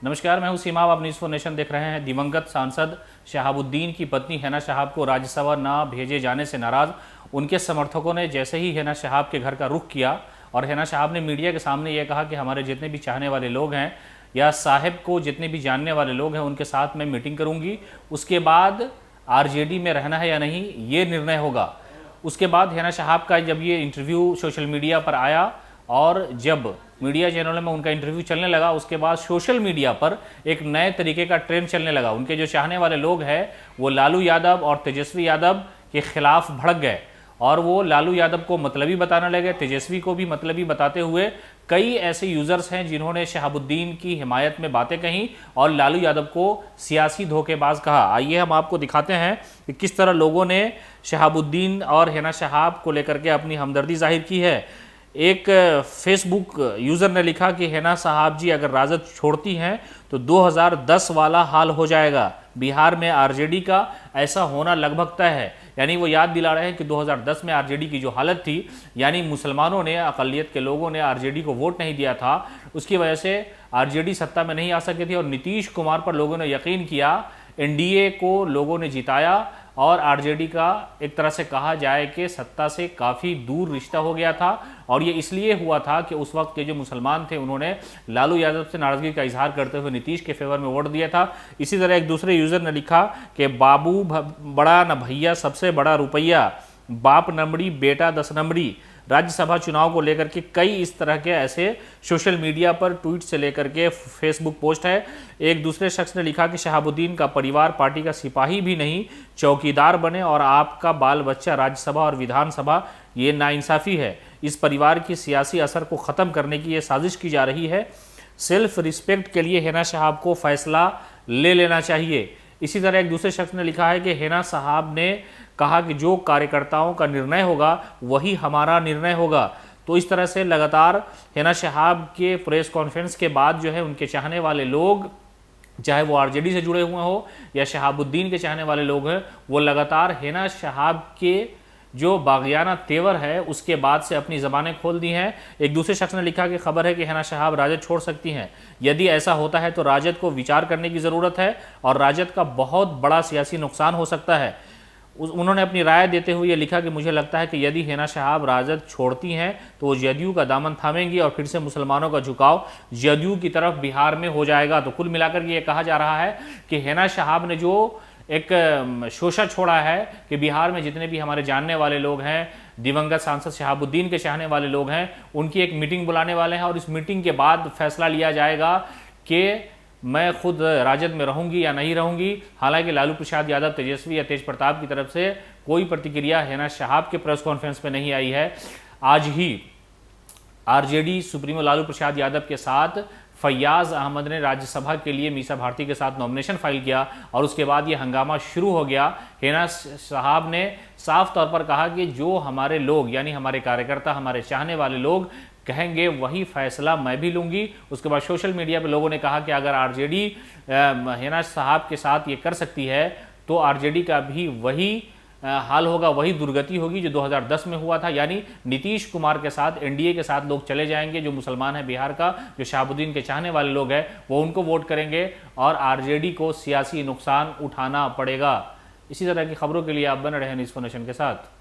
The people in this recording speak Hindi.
नमस्कार, मैं हूं सीमा। आप न्यूज़ फॉर नेशन देख रहे हैं। दिवंगत सांसद शहाबुद्दीन की पत्नी हिना शहाब को राज्यसभा ना भेजे जाने से नाराज उनके समर्थकों ने जैसे ही हिना शहाब के घर का रुख किया और हिना शहाब ने मीडिया के सामने यह कहा कि हमारे जितने भी चाहने वाले लोग हैं या साहिब को जितने भी जानने वाले लोग हैं उनके साथ मैं मीटिंग करूंगी, उसके बाद आरजेडी में रहना है या नहीं ये निर्णय होगा। उसके बाद हिना शहाब का जब ये इंटरव्यू सोशल मीडिया पर आया और जब मीडिया चैनलों में उनका इंटरव्यू चलने लगा, उसके बाद सोशल मीडिया पर एक नए तरीके का ट्रेंड चलने लगा। उनके जो चाहने वाले लोग हैं वो लालू यादव और तेजस्वी यादव के खिलाफ भड़क गए और वो लालू यादव को मतलबी बताने लगे, तेजस्वी को भी मतलबी बताते हुए कई ऐसे यूजर्स हैं जिन्होंने शहाबुद्दीन की हिमायत में बातें कहीं और लालू यादव को सियासी धोखेबाज कहा। आइए हम आपको दिखाते हैं कि किस तरह लोगों ने शहाबुद्दीन और हिना शहाब को लेकर के अपनी हमदर्दी जाहिर की है। एक फेसबुक यूज़र ने लिखा कि हिना साहब जी अगर राजद छोड़ती हैं तो 2010 वाला हाल हो जाएगा। बिहार में आरजेडी का ऐसा होना लगभग तय है। यानी वो याद दिला रहे हैं कि 2010 में आरजेडी की जो हालत थी, यानी मुसलमानों ने, अक़लियत के लोगों ने आरजेडी को वोट नहीं दिया था, उसकी वजह से आरजेडी सत्ता में नहीं आ सकी थी और नीतीश कुमार पर लोगों ने यकीन किया, एनडीए को लोगों ने जिताया और आरजेडी का एक तरह से कहा जाए कि सत्ता से काफ़ी दूर रिश्ता हो गया था। और ये इसलिए हुआ था कि उस वक्त के जो मुसलमान थे उन्होंने लालू यादव से नाराज़गी का इजहार करते हुए नीतीश के फेवर में वोट दिया था। इसी तरह एक दूसरे यूज़र ने लिखा कि बाबू बड़ा न भैया सबसे बड़ा रुपया, बाप नंबरी बेटा 10 नंबरी। राज्यसभा चुनाव को लेकर के कई इस तरह के ऐसे सोशल मीडिया पर ट्वीट से लेकर के फेसबुक पोस्ट है। एक दूसरे शख्स ने लिखा कि शहाबुद्दीन का परिवार पार्टी का सिपाही भी नहीं, चौकीदार बने और आपका बाल बच्चा राज्यसभा और विधानसभा, ये नाइंसाफ़ी है। इस परिवार की सियासी असर को ख़त्म करने की ये साजिश की जा रही है। सेल्फ रिस्पेक्ट के लिए हिना शहाब को फैसला ले लेना चाहिए। इसी तरह एक दूसरे शख्स ने लिखा है कि हिना साहब ने कहा कि जो कार्यकर्ताओं का निर्णय होगा वही हमारा निर्णय होगा। तो इस तरह से लगातार हिना शहाब के प्रेस कॉन्फ्रेंस के बाद जो है उनके चाहने वाले लोग, चाहे वो आरजेडी से जुड़े हुए हो या शहाबुद्दीन के चाहने वाले लोग हैं, वो लगातार हिना शहाब के जो बागियाना तेवर है उसके बाद से अपनी ज़बानें खोल दी हैं। एक दूसरे शख्स ने लिखा कि खबर है कि हिना शहाब राजद छोड़ सकती हैं। यदि ऐसा होता है तो राजद को विचार करने की ज़रूरत है और राजद का बहुत बड़ा सियासी नुकसान हो सकता है। उन्होंने अपनी राय देते हुए ये लिखा कि मुझे लगता है कि यदि हिना शहाब राजद छोड़ती हैं तो वो जदयू का दामन थामेंगी और फिर से मुसलमानों का झुकाव जदयू की तरफ बिहार में हो जाएगा। तो कुल मिलाकर ये कहा जा रहा है कि हिना शहाब ने जो एक शोषा छोड़ा है कि बिहार में जितने भी हमारे जानने वाले लोग हैं, दिवंगत सांसद शहाबुद्दीन के चाहने वाले लोग हैं, उनकी एक मीटिंग बुलाने वाले हैं और इस मीटिंग के बाद फैसला लिया जाएगा कि मैं खुद राजद में रहूंगी या नहीं रहूंगी। हालांकि लालू प्रसाद यादव, तेजस्वी या तेज प्रताप की तरफ से कोई प्रतिक्रिया हिना शहाब के प्रेस कॉन्फ्रेंस में नहीं आई है। आज ही आरजेडी सुप्रीमो लालू प्रसाद यादव के साथ फैयाज अहमद ने राज्यसभा के लिए मीसा भारती के साथ नॉमिनेशन फाइल किया और उसके बाद ये हंगामा शुरू हो गया। हिना साहब ने साफ तौर पर कहा कि जो हमारे लोग, यानी हमारे कार्यकर्ता, हमारे चाहने वाले लोग कहेंगे वही फैसला मैं भी लूंगी। उसके बाद सोशल मीडिया पे लोगों ने कहा कि अगर आरजेडी हिना साहब के साथ ये कर सकती है तो आरजेडी का भी वही हाल होगा, वही दुर्गति होगी जो 2010 में हुआ था। यानी नीतीश कुमार के साथ, एनडीए के साथ लोग चले जाएंगे। जो मुसलमान है बिहार का, जो शहाबुद्दीन के चाहने वाले लोग हैं, वो उनको वोट करेंगे और आरजेडी को सियासी नुकसान उठाना पड़ेगा। इसी तरह की खबरों के लिए आप बने रहें न्यूज़ फॉर नेशन के साथ।